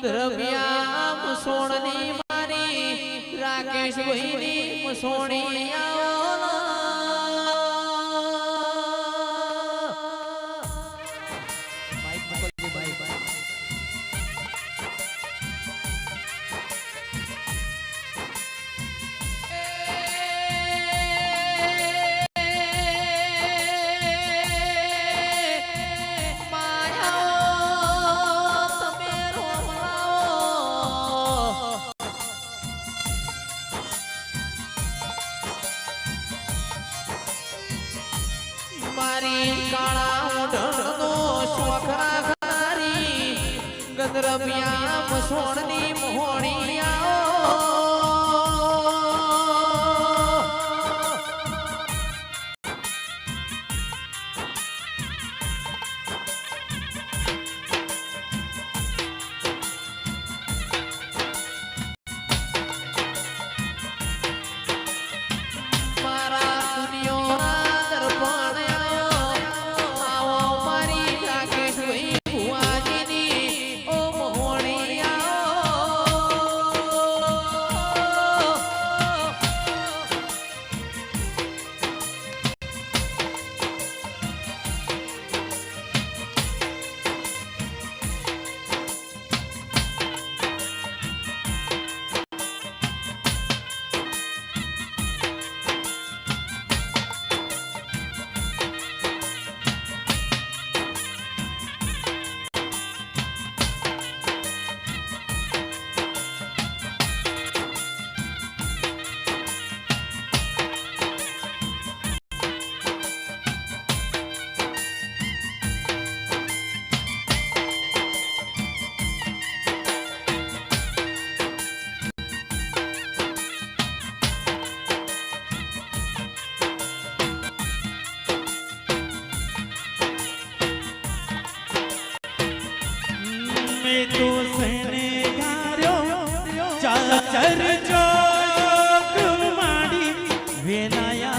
દ્રવ્યા મસોણની મારી રાકેશ ભાઈની મસોણી ચંદ્રપિયા મસોણની મોહણિયા तो सने गार्यो चाचर जोग माडी वेलाया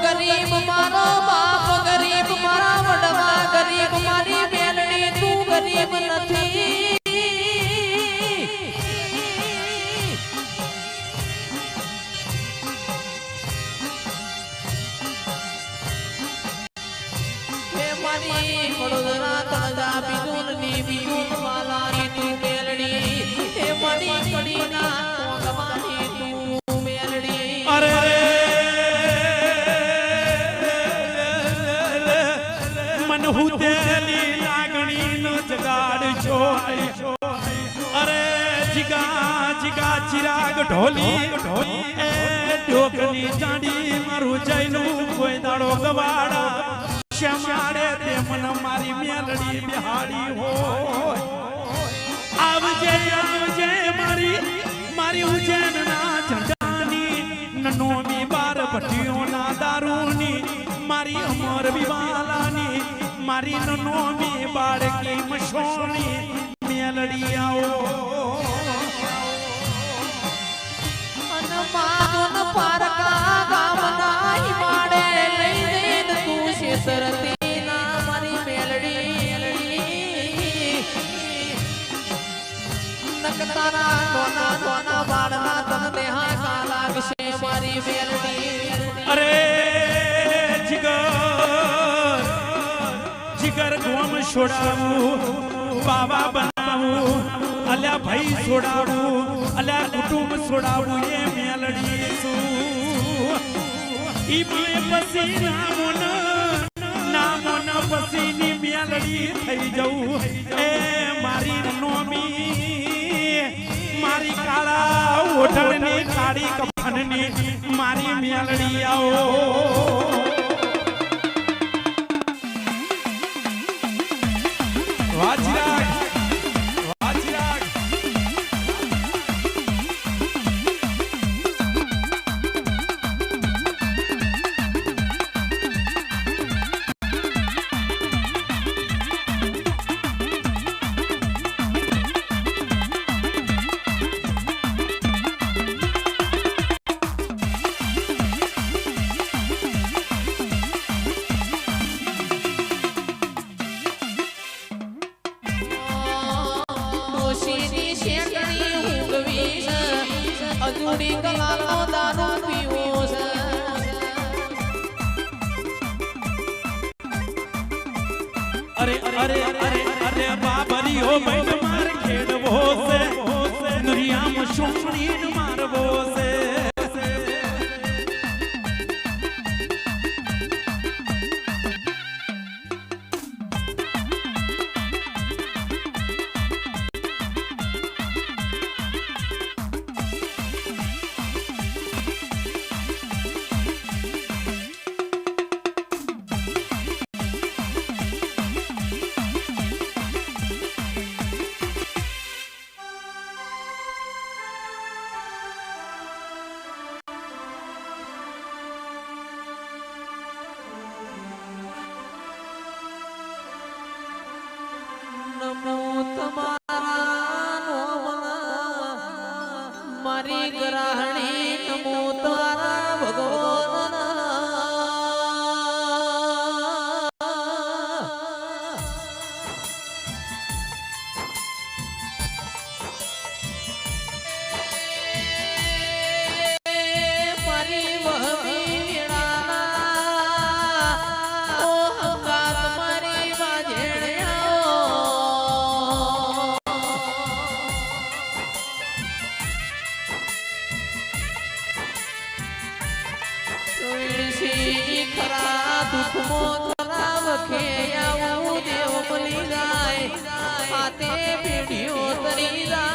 गरीब मारो बाप गरीब मारा वडवा गरीब मारी बेलड़ी तू गरीब नथी हे मारी वडोदरा तळजा बिजून नी बिजून वाला नी तू बेलड़ी हे मारी कड़ीना कोगवानी तू बेलड़ी अरे हुतेली लागणी नो जगाड़शो अरे जिगा जिगा चिराग ढोली ए डोकनी जाडी मारू जैनु कोई दाड़ो गवाड़ा श्यामाड़े ते मन मारी मेलड़ी बिहाड़ी हो आवजे मारी मारी उजैन ना झंडानी ननोमी बार भटियो ना दारूनी मारी अमर विवालानी मारी नोमी बाड़की मशोनी मेलड़ी आओ अनमादुन पारका गावना ही माड़े लईन तू शेतरती ना मारी मेलड़ी नकताना दोना दोना बाड़ना तन देहा काला विषय मारी मेलड़ी अरे जिगर गोम छोड़ावू बाबा बनावू अल्या भाई छोड़ावू अल्या कुटुंब छोड़ावू ये मेलड़ी सू इमे पसीना नामोन पसीनी मेलड़ी थई जाऊ ए मारी नोमी मारी काला ओढ़नी काड़ी कफननी मारी मेलड़ी आओ वाजिराग वाजिराग અજુડી કલાનો દારૂ પીવો છે સોમણી મારવો છે નમો તમારા નોમના મારી ગ્રહણી નમો તારા ભગવાન મારી વહમી વેળાના ઓ હંગાત મારી ખરા દુઃખમો ખરા વખે આવું દેવ મળી જાય હાથે પેઢીઓ તરી જાય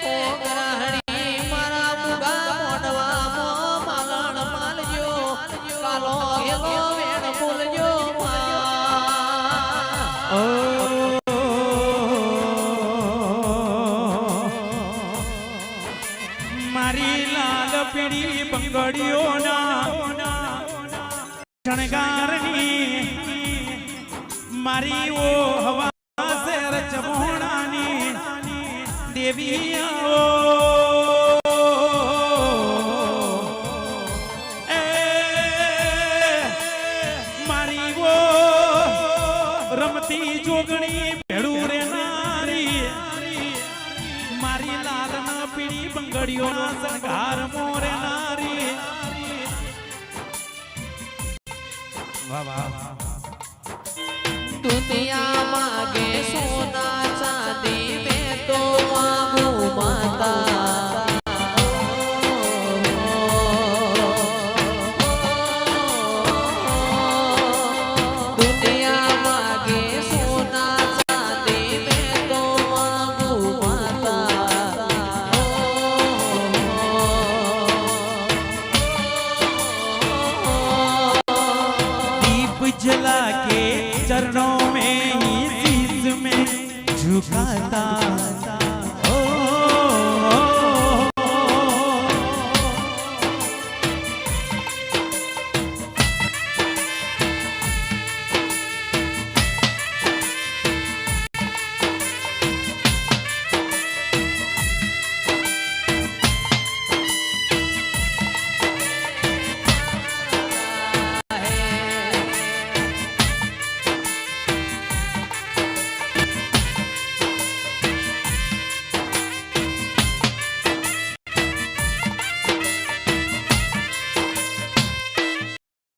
ઓ ગ્રહણી મારા મુગા મોઢવામાં માલણ માલજો કાલો એલો વેણ બોલજો મારી લાલ પીળી બંગડીઓના શણગારની મારી ઓ હવા શેર ચમોણાની દેવી મારી ઓ રમતી જોગણી ભેડું રે નારી મારી લાલ ના પીળી બંગડીઓના શણગાર મોરે નારી વાહ વાહ દુનિયા માગે સોના ચાંદી મેં તો માગું માતા